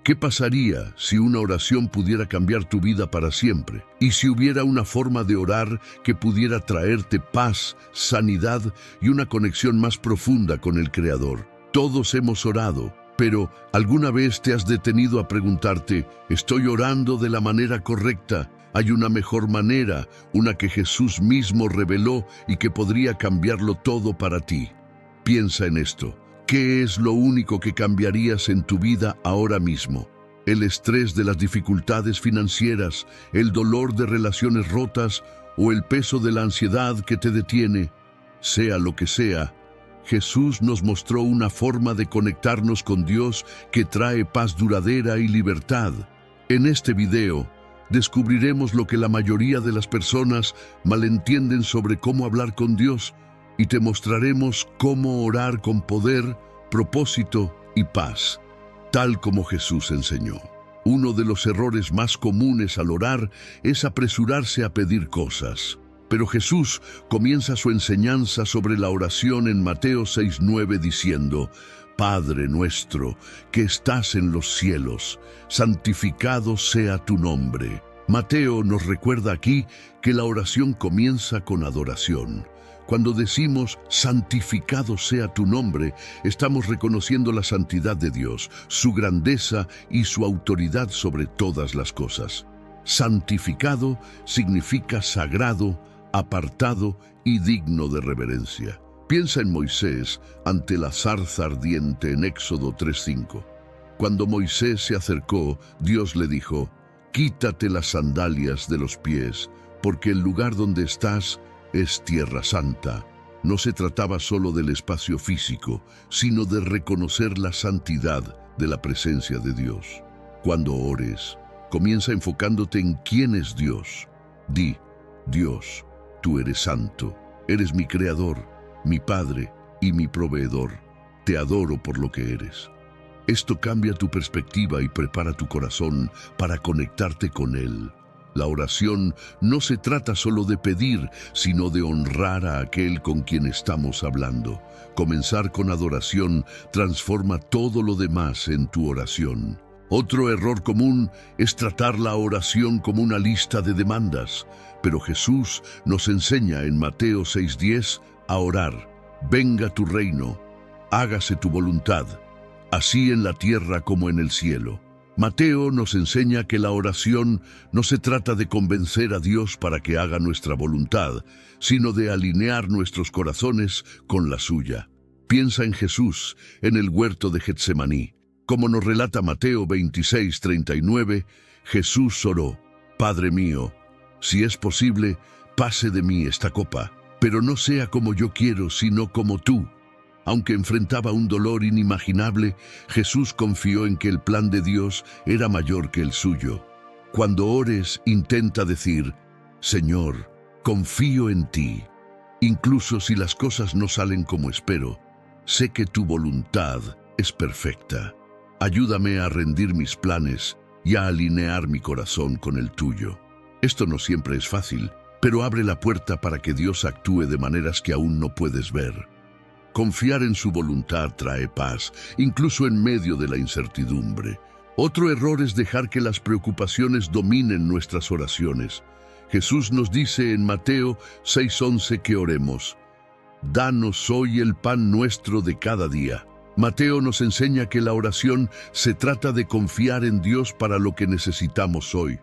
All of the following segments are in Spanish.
¿Qué pasaría si una oración pudiera cambiar tu vida para siempre? Y si hubiera una forma de orar que pudiera traerte paz, sanidad y una conexión más profunda con el Creador. Todos hemos orado, pero ¿alguna vez te has detenido a preguntarte, ¿estoy orando de la manera correcta? ¿Hay una mejor manera, una que Jesús mismo reveló y que podría cambiarlo todo para ti? Piensa en esto. ¿Qué es lo único que cambiarías en tu vida ahora mismo? ¿El estrés de las dificultades financieras, el dolor de relaciones rotas o el peso de la ansiedad que te detiene? Sea lo que sea, Jesús nos mostró una forma de conectarnos con Dios que trae paz duradera y libertad. En este video, descubriremos lo que la mayoría de las personas malentienden sobre cómo hablar con Dios y te mostraremos cómo orar con poder, propósito y paz, tal como Jesús enseñó. Uno de los errores más comunes al orar es apresurarse a pedir cosas. Pero Jesús comienza su enseñanza sobre la oración en Mateo 6:9 diciendo: Padre nuestro, que estás en los cielos, santificado sea tu nombre. Mateo nos recuerda aquí que la oración comienza con adoración. Cuando decimos santificado sea tu nombre, estamos reconociendo la santidad de Dios, su grandeza y su autoridad sobre todas las cosas. Santificado significa sagrado, apartado y digno de reverencia. Piensa en Moisés ante la zarza ardiente en Éxodo 3:5. Cuando Moisés se acercó, Dios le dijo: Quítate las sandalias de los pies, porque el lugar donde estás es tierra santa. No se trataba solo del espacio físico, sino de reconocer la santidad de la presencia de Dios. Cuando ores, comienza enfocándote en quién es Dios. Di: Dios, tú eres santo, eres mi creador, mi Padre y mi proveedor. Te adoro por lo que eres. Esto cambia tu perspectiva y prepara tu corazón para conectarte con Él. La oración no se trata solo de pedir, sino de honrar a aquel con quien estamos hablando. Comenzar con adoración transforma todo lo demás en tu oración. Otro error común es tratar la oración como una lista de demandas, pero Jesús nos enseña en Mateo 6:10 a orar: Venga tu reino, hágase tu voluntad, así en la tierra como en el cielo. Mateo nos enseña que la oración no se trata de convencer a Dios para que haga nuestra voluntad, sino de alinear nuestros corazones con la suya. Piensa en Jesús en el huerto de Getsemaní. Como nos relata Mateo 26:39, Jesús oró: Padre mío, si es posible, pase de mí esta copa, pero no sea como yo quiero, sino como tú. Aunque enfrentaba un dolor inimaginable, Jesús confió en que el plan de Dios era mayor que el suyo. Cuando ores, intenta decir: Señor, confío en ti. Incluso si las cosas no salen como espero, sé que tu voluntad es perfecta. Ayúdame a rendir mis planes y a alinear mi corazón con el tuyo. Esto no siempre es fácil, pero abre la puerta para que Dios actúe de maneras que aún no puedes ver. Confiar en su voluntad trae paz, incluso en medio de la incertidumbre. Otro error es dejar que las preocupaciones dominen nuestras oraciones. Jesús nos dice en Mateo 6:11 que oremos: Danos hoy el pan nuestro de cada día. Mateo nos enseña que la oración se trata de confiar en Dios para lo que necesitamos hoy,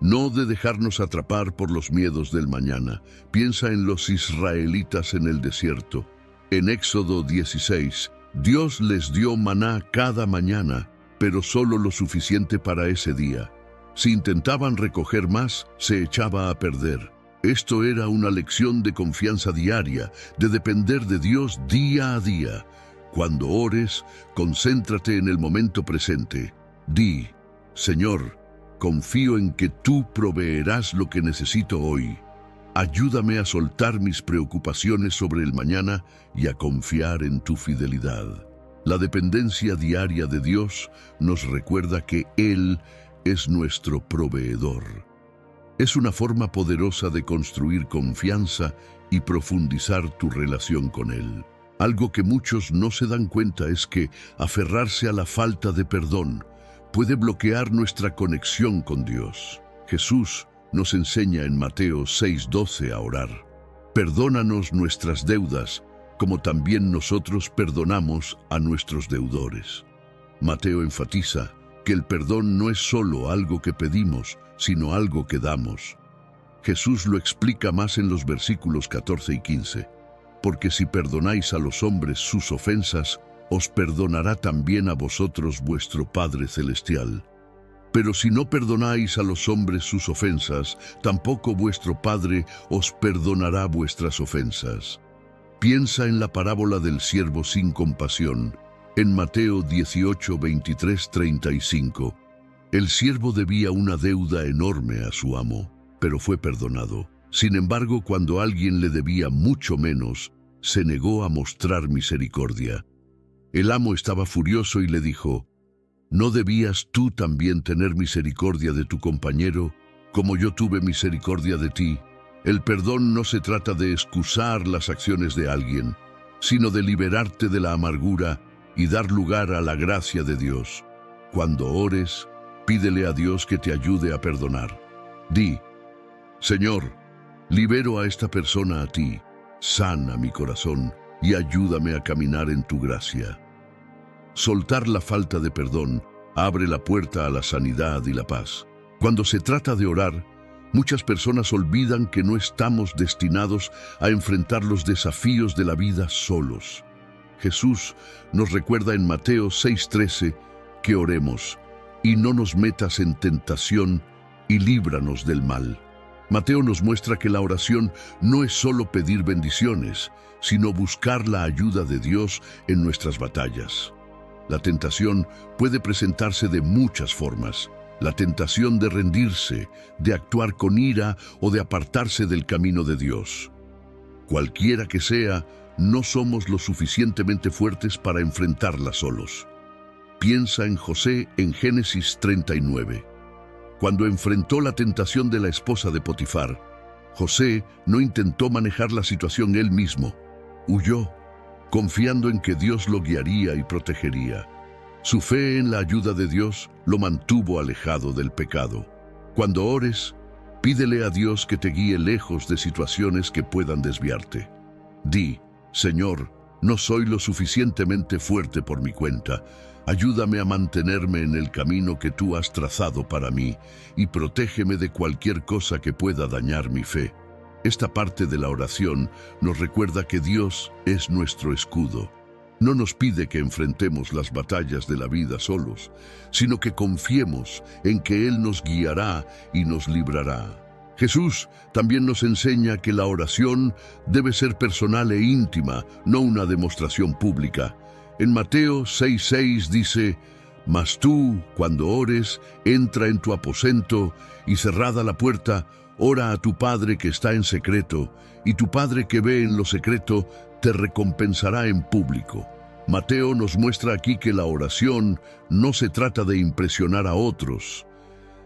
no de dejarnos atrapar por los miedos del mañana. Piensa en los israelitas en el desierto. En Éxodo 16, Dios les dio maná cada mañana, pero solo lo suficiente para ese día. Si intentaban recoger más, se echaba a perder. Esto era una lección de confianza diaria, de depender de Dios día a día. Cuando ores, concéntrate en el momento presente. Di: Señor, confío en que tú proveerás lo que necesito hoy. Ayúdame a soltar mis preocupaciones sobre el mañana y a confiar en tu fidelidad. La dependencia diaria de Dios nos recuerda que Él es nuestro proveedor. Es una forma poderosa de construir confianza y profundizar tu relación con Él. Algo que muchos no se dan cuenta es que aferrarse a la falta de perdón puede bloquear nuestra conexión con Dios. Jesús nos enseña en Mateo 6:12 a orar. Perdónanos nuestras deudas, como también nosotros perdonamos a nuestros deudores. Mateo enfatiza que el perdón no es solo algo que pedimos, sino algo que damos. Jesús lo explica más en los versículos 14 y 15. Porque si perdonáis a los hombres sus ofensas, os perdonará también a vosotros vuestro Padre Celestial. Pero si no perdonáis a los hombres sus ofensas, tampoco vuestro Padre os perdonará vuestras ofensas. Piensa en la parábola del siervo sin compasión. En Mateo 18, 23, 35, el siervo debía una deuda enorme a su amo, pero fue perdonado. Sin embargo, cuando alguien le debía mucho menos, se negó a mostrar misericordia. El amo estaba furioso y le dijo: ¿No debías tú también tener misericordia de tu compañero, como yo tuve misericordia de ti? El perdón no se trata de excusar las acciones de alguien, sino de liberarte de la amargura y dar lugar a la gracia de Dios. Cuando ores, pídele a Dios que te ayude a perdonar. Di: Señor, libero a esta persona a ti, sana mi corazón y ayúdame a caminar en tu gracia. Soltar la falta de perdón abre la puerta a la sanidad y la paz. Cuando se trata de orar, muchas personas olvidan que no estamos destinados a enfrentar los desafíos de la vida solos. Jesús nos recuerda en Mateo 6:13 que oremos: y no nos metas en tentación y líbranos del mal. Mateo nos muestra que la oración no es solo pedir bendiciones, sino buscar la ayuda de Dios en nuestras batallas. La tentación puede presentarse de muchas formas. La tentación de rendirse, de actuar con ira o de apartarse del camino de Dios. Cualquiera que sea, no somos lo suficientemente fuertes para enfrentarla solos. Piensa en José en Génesis 39. Cuando enfrentó la tentación de la esposa de Potifar, José no intentó manejar la situación él mismo. Huyó, confiando en que Dios lo guiaría y protegería. Su fe en la ayuda de Dios lo mantuvo alejado del pecado. Cuando ores, pídele a Dios que te guíe lejos de situaciones que puedan desviarte. Di: Señor, no soy lo suficientemente fuerte por mi cuenta. Ayúdame a mantenerme en el camino que tú has trazado para mí y protégeme de cualquier cosa que pueda dañar mi fe. Esta parte de la oración nos recuerda que Dios es nuestro escudo. No nos pide que enfrentemos las batallas de la vida solos, sino que confiemos en que Él nos guiará y nos librará. Jesús también nos enseña que la oración debe ser personal e íntima, no una demostración pública. En Mateo 6:6 dice: Mas tú, cuando ores, entra en tu aposento y cerrada la puerta, ora a tu Padre que está en secreto, y tu Padre que ve en lo secreto te recompensará en público. Mateo nos muestra aquí que la oración no se trata de impresionar a otros.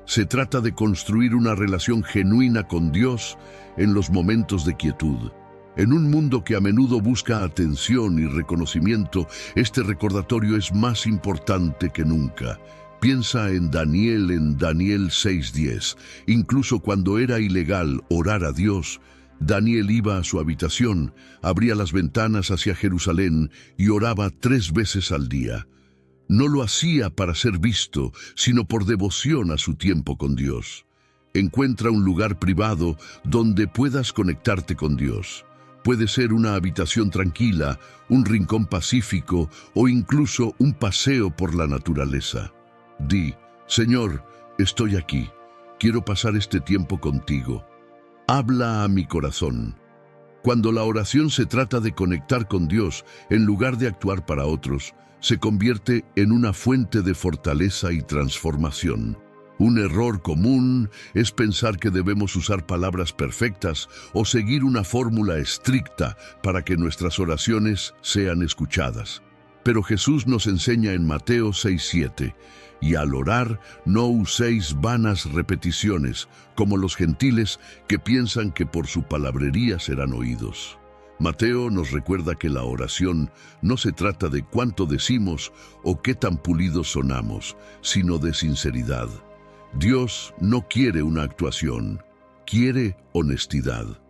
Se trata de construir una relación genuina con Dios en los momentos de quietud. En un mundo que a menudo busca atención y reconocimiento, este recordatorio es más importante que nunca. Piensa en Daniel 6:10. Incluso cuando era ilegal orar a Dios, Daniel iba a su habitación, abría las ventanas hacia Jerusalén y oraba 3 veces al día. No lo hacía para ser visto, sino por devoción a su tiempo con Dios. Encuentra un lugar privado donde puedas conectarte con Dios. Puede ser una habitación tranquila, un rincón pacífico o incluso un paseo por la naturaleza. Di: Señor, estoy aquí. Quiero pasar este tiempo contigo. Habla a mi corazón. Cuando la oración se trata de conectar con Dios en lugar de actuar para otros, se convierte en una fuente de fortaleza y transformación. Un error común es pensar que debemos usar palabras perfectas o seguir una fórmula estricta para que nuestras oraciones sean escuchadas. Pero Jesús nos enseña en Mateo 6:7, y al orar no uséis vanas repeticiones, como los gentiles que piensan que por su palabrería serán oídos. Mateo nos recuerda que la oración no se trata de cuánto decimos o qué tan pulidos sonamos, sino de sinceridad. Dios no quiere una actuación, quiere honestidad.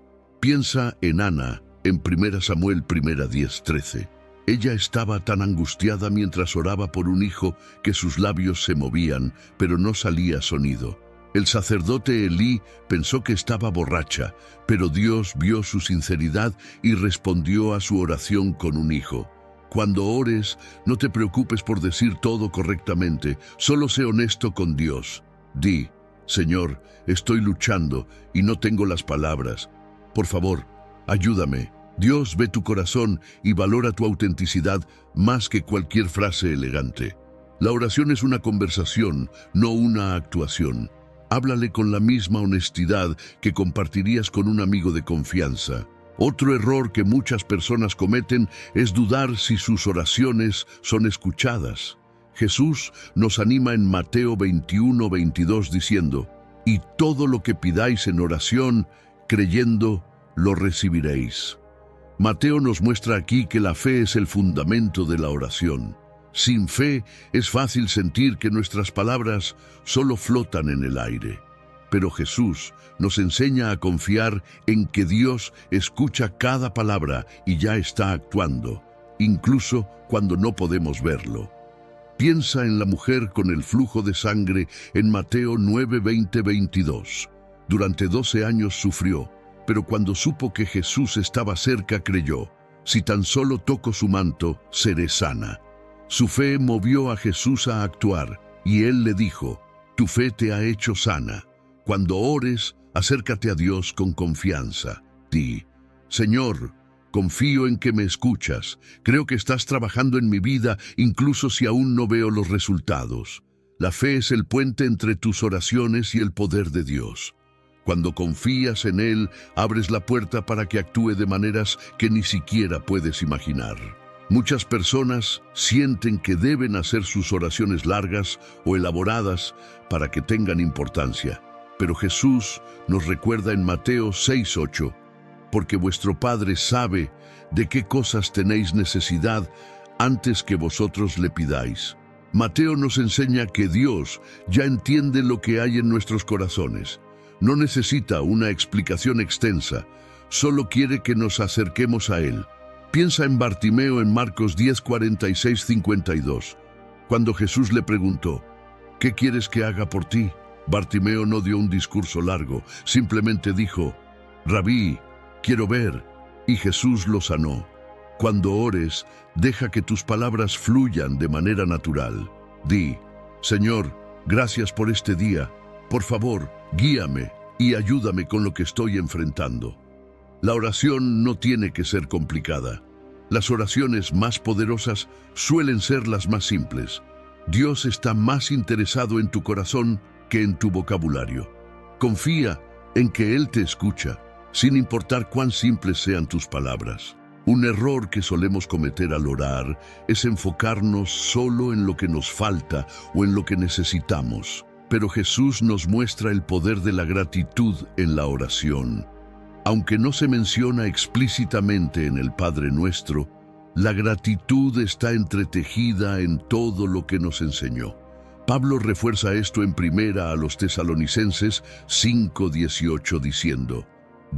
Piensa en Ana, en 1 Samuel 1:10-13. Ella estaba tan angustiada mientras oraba por un hijo que sus labios se movían, pero no salía sonido. El sacerdote Elí pensó que estaba borracha, pero Dios vio su sinceridad y respondió a su oración con un hijo. Cuando ores, no te preocupes por decir todo correctamente, solo sé honesto con Dios. Di, Señor, estoy luchando y no tengo las palabras. Por favor, ayúdame. Dios ve tu corazón y valora tu autenticidad más que cualquier frase elegante. La oración es una conversación, no una actuación. Háblale con la misma honestidad que compartirías con un amigo de confianza. Otro error que muchas personas cometen es dudar si sus oraciones son escuchadas. Jesús nos anima en Mateo 21:22 diciendo: «Y todo lo que pidáis en oración, creyendo, lo recibiréis». Mateo nos muestra aquí que la fe es el fundamento de la oración. Sin fe es fácil sentir que nuestras palabras solo flotan en el aire. Pero Jesús nos enseña a confiar en que Dios escucha cada palabra y ya está actuando, incluso cuando no podemos verlo. Piensa en la mujer con el flujo de sangre en Mateo 9:20-22. Durante 12 años sufrió, pero cuando supo que Jesús estaba cerca creyó: «Si tan solo toco su manto, seré sana». Su fe movió a Jesús a actuar, y Él le dijo: «Tu fe te ha hecho sana». Cuando ores, acércate a Dios con confianza. Di: «Señor, confío en que me escuchas. Creo que estás trabajando en mi vida, incluso si aún no veo los resultados». La fe es el puente entre tus oraciones y el poder de Dios. Cuando confías en Él, abres la puerta para que actúe de maneras que ni siquiera puedes imaginar. Muchas personas sienten que deben hacer sus oraciones largas o elaboradas para que tengan importancia. Pero Jesús nos recuerda en Mateo 6:8, «Porque vuestro Padre sabe de qué cosas tenéis necesidad antes que vosotros le pidáis». Mateo nos enseña que Dios ya entiende lo que hay en nuestros corazones. No necesita una explicación extensa, solo quiere que nos acerquemos a Él. Piensa en Bartimeo en Marcos 10:46-52. Cuando Jesús le preguntó: «¿Qué quieres que haga por ti?», Bartimeo no dio un discurso largo, simplemente dijo: «Rabí, quiero ver», y Jesús lo sanó. Cuando ores, deja que tus palabras fluyan de manera natural. Di: «Señor, gracias por este día. Por favor, guíame y ayúdame con lo que estoy enfrentando». La oración no tiene que ser complicada. Las oraciones más poderosas suelen ser las más simples. Dios está más interesado en tu corazón que en tu vocabulario. Confía en que Él te escucha, sin importar cuán simples sean tus palabras. Un error que solemos cometer al orar es enfocarnos solo en lo que nos falta o en lo que necesitamos. Pero Jesús nos muestra el poder de la gratitud en la oración. Aunque no se menciona explícitamente en el Padre Nuestro, la gratitud está entretejida en todo lo que nos enseñó. Pablo refuerza esto en 1 a los Tesalonicenses 5:18 diciendo: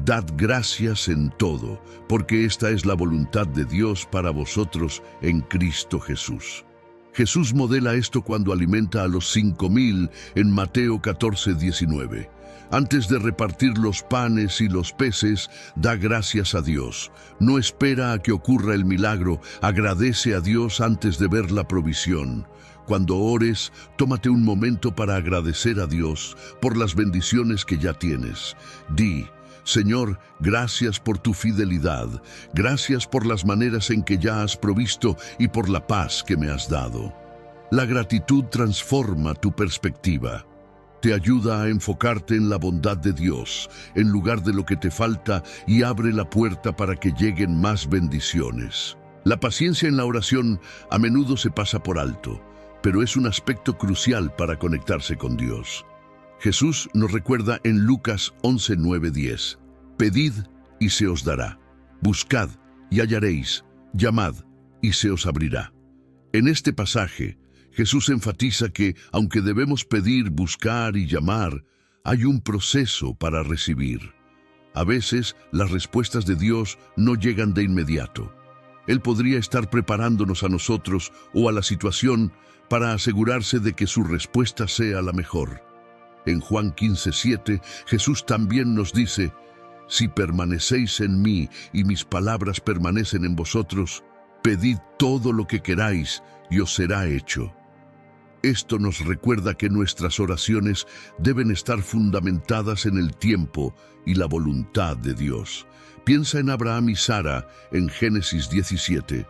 «Dad gracias en todo, porque esta es la voluntad de Dios para vosotros en Cristo Jesús». Jesús modela esto cuando alimenta a los 5,000 en Mateo 14:19. Antes de repartir los panes y los peces, da gracias a Dios. No espera a que ocurra el milagro, agradece a Dios antes de ver la provisión. Cuando ores, tómate un momento para agradecer a Dios por las bendiciones que ya tienes. Di: «Señor, gracias por tu fidelidad, gracias por las maneras en que ya has provisto y por la paz que me has dado». La gratitud transforma tu perspectiva. Te ayuda a enfocarte en la bondad de Dios, en lugar de lo que te falta, y abre la puerta para que lleguen más bendiciones. La paciencia en la oración a menudo se pasa por alto, pero es un aspecto crucial para conectarse con Dios. Jesús nos recuerda en Lucas 11:9-10: «Pedid y se os dará. Buscad y hallaréis, llamad y se os abrirá. En este pasaje, Jesús enfatiza que, aunque debemos pedir, buscar y llamar, hay un proceso para recibir. A veces, las respuestas de Dios no llegan de inmediato. Él podría estar preparándonos a nosotros o a la situación para asegurarse de que su respuesta sea la mejor. En Juan 15:7, Jesús también nos dice: si permanecéis en mí y mis palabras permanecen en vosotros, pedid todo lo que queráis y os será hecho. Esto nos recuerda que nuestras oraciones deben estar fundamentadas en el tiempo y la voluntad de Dios. Piensa en Abraham y Sara en Génesis 17.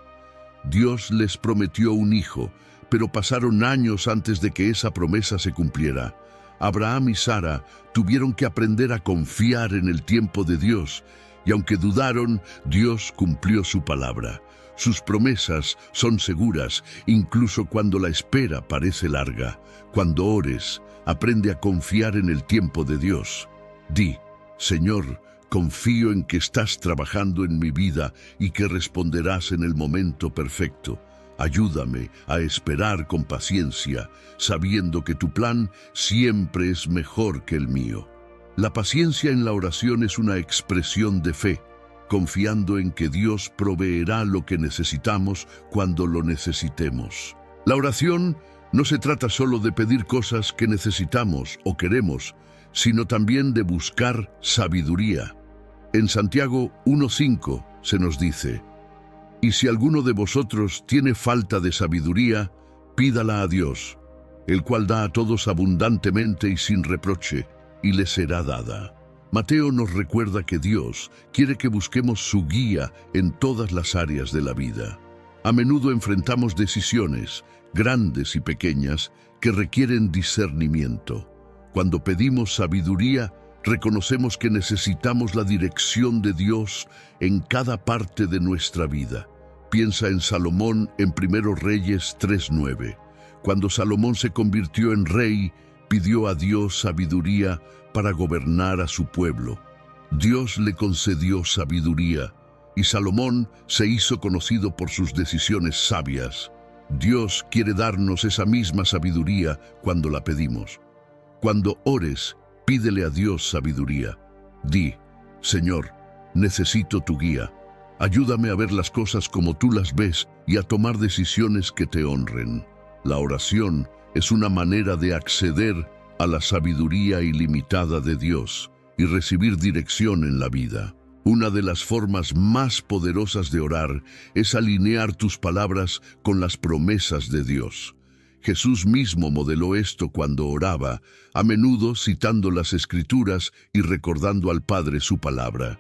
Dios les prometió un hijo, pero pasaron años antes de que esa promesa se cumpliera. Abraham y Sara tuvieron que aprender a confiar en el tiempo de Dios, y aunque dudaron, Dios cumplió su palabra. Sus promesas son seguras, incluso cuando la espera parece larga. Cuando ores, aprende a confiar en el tiempo de Dios. Di: Señor, confío en que estás trabajando en mi vida y que responderás en el momento perfecto. Ayúdame a esperar con paciencia, sabiendo que tu plan siempre es mejor que el mío. La paciencia en la oración es una expresión de fe, confiando en que Dios proveerá lo que necesitamos cuando lo necesitemos. La oración no se trata solo de pedir cosas que necesitamos o queremos, sino también de buscar sabiduría. En Santiago 1:5 se nos dice: y si alguno de vosotros tiene falta de sabiduría, pídala a Dios, el cual da a todos abundantemente y sin reproche, y le será dada. Mateo nos recuerda que Dios quiere que busquemos su guía en todas las áreas de la vida. A menudo enfrentamos decisiones, grandes y pequeñas, que requieren discernimiento. Cuando pedimos sabiduría, reconocemos que necesitamos la dirección de Dios en cada parte de nuestra vida. Piensa en Salomón en 1 Reyes 3:9. Cuando Salomón se convirtió en rey, pidió a Dios sabiduría para gobernar a su pueblo. Dios le concedió sabiduría, y Salomón se hizo conocido por sus decisiones sabias. Dios quiere darnos esa misma sabiduría cuando la pedimos. Cuando ores, pídele a Dios sabiduría. Di: Señor, necesito tu guía. Ayúdame a ver las cosas como tú las ves y a tomar decisiones que te honren. La oración es una manera de acceder a la sabiduría ilimitada de Dios y recibir dirección en la vida. Una de las formas más poderosas de orar es alinear tus palabras con las promesas de Dios. Jesús mismo modeló esto cuando oraba, a menudo citando las Escrituras y recordando al Padre su palabra.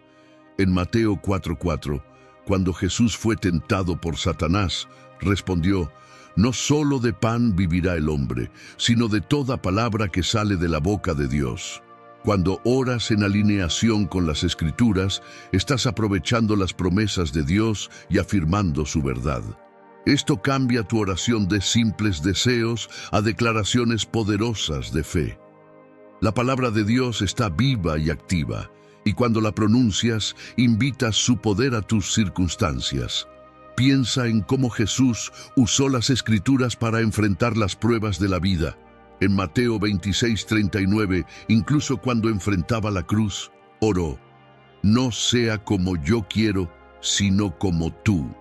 En Mateo 4:4, cuando Jesús fue tentado por Satanás, respondió: no solo de pan vivirá el hombre, sino de toda palabra que sale de la boca de Dios. Cuando oras en alineación con las Escrituras, estás aprovechando las promesas de Dios y afirmando su verdad. Esto cambia tu oración de simples deseos a declaraciones poderosas de fe. La palabra de Dios está viva y activa, y cuando la pronuncias, invitas su poder a tus circunstancias. Piensa en cómo Jesús usó las Escrituras para enfrentar las pruebas de la vida. En Mateo 26:39, incluso cuando enfrentaba la cruz, oró: no sea como yo quiero, sino como tú.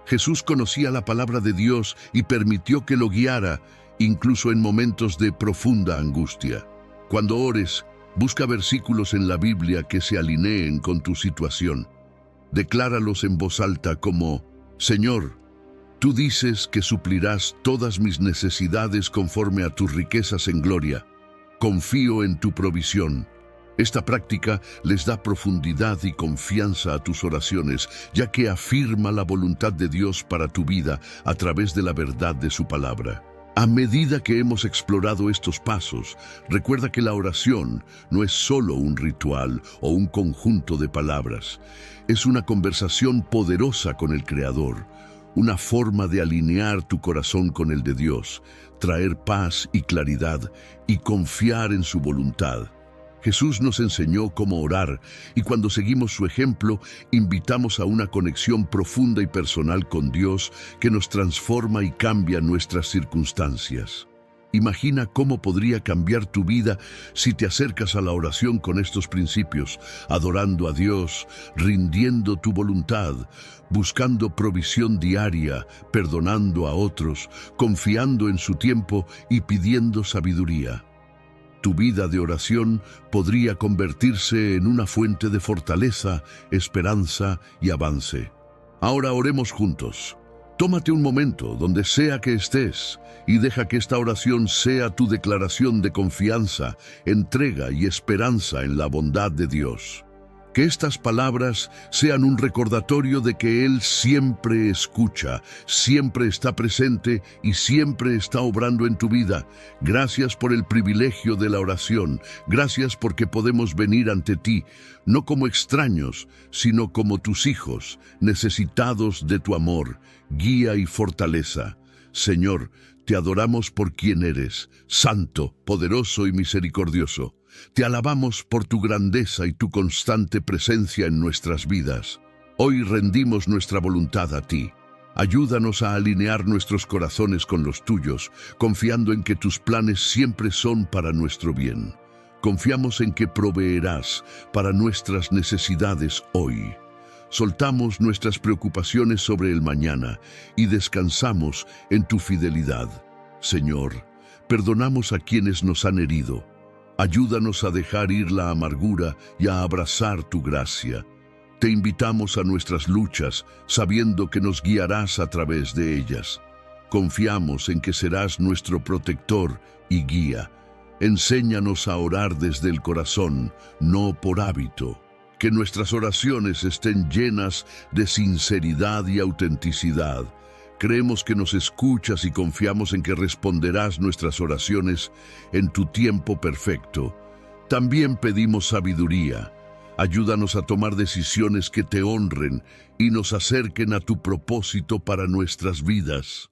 Jesús conocía la palabra de Dios y permitió que lo guiara, incluso en momentos de profunda angustia. Cuando ores, busca versículos en la Biblia que se alineen con tu situación. Decláralos en voz alta como: Señor, tú dices que suplirás todas mis necesidades conforme a tus riquezas en gloria. Confío en tu provisión. Esta práctica les da profundidad y confianza a tus oraciones, ya que afirma la voluntad de Dios para tu vida a través de la verdad de su palabra. A medida que hemos explorado estos pasos, recuerda que la oración no es solo un ritual o un conjunto de palabras. Es una conversación poderosa con el Creador, una forma de alinear tu corazón con el de Dios, traer paz y claridad y confiar en su voluntad. Jesús nos enseñó cómo orar y cuando seguimos su ejemplo, invitamos a una conexión profunda y personal con Dios que nos transforma y cambia nuestras circunstancias. Imagina cómo podría cambiar tu vida si te acercas a la oración con estos principios, adorando a Dios, rindiendo tu voluntad, buscando provisión diaria, perdonando a otros, confiando en su tiempo y pidiendo sabiduría. Tu vida de oración podría convertirse en una fuente de fortaleza, esperanza y avance. Ahora oremos juntos. Tómate un momento, donde sea que estés, y deja que esta oración sea tu declaración de confianza, entrega y esperanza en la bondad de Dios. Que estas palabras sean un recordatorio de que Él siempre escucha, siempre está presente y siempre está obrando en tu vida. Gracias por el privilegio de la oración. Gracias porque podemos venir ante ti, no como extraños, sino como tus hijos, necesitados de tu amor, guía y fortaleza. Señor, te adoramos por quien eres, santo, poderoso y misericordioso. Te alabamos por tu grandeza y tu constante presencia en nuestras vidas. Hoy rendimos nuestra voluntad a ti. Ayúdanos a alinear nuestros corazones con los tuyos, confiando en que tus planes siempre son para nuestro bien. Confiamos en que proveerás para nuestras necesidades hoy. Soltamos nuestras preocupaciones sobre el mañana y descansamos en tu fidelidad. Señor, perdonamos a quienes nos han herido. Ayúdanos a dejar ir la amargura y a abrazar tu gracia. Te invitamos a nuestras luchas, sabiendo que nos guiarás a través de ellas. Confiamos en que serás nuestro protector y guía. Enséñanos a orar desde el corazón, no por hábito. Que nuestras oraciones estén llenas de sinceridad y autenticidad. Creemos que nos escuchas y confiamos en que responderás nuestras oraciones en tu tiempo perfecto. También pedimos sabiduría. Ayúdanos a tomar decisiones que te honren y nos acerquen a tu propósito para nuestras vidas.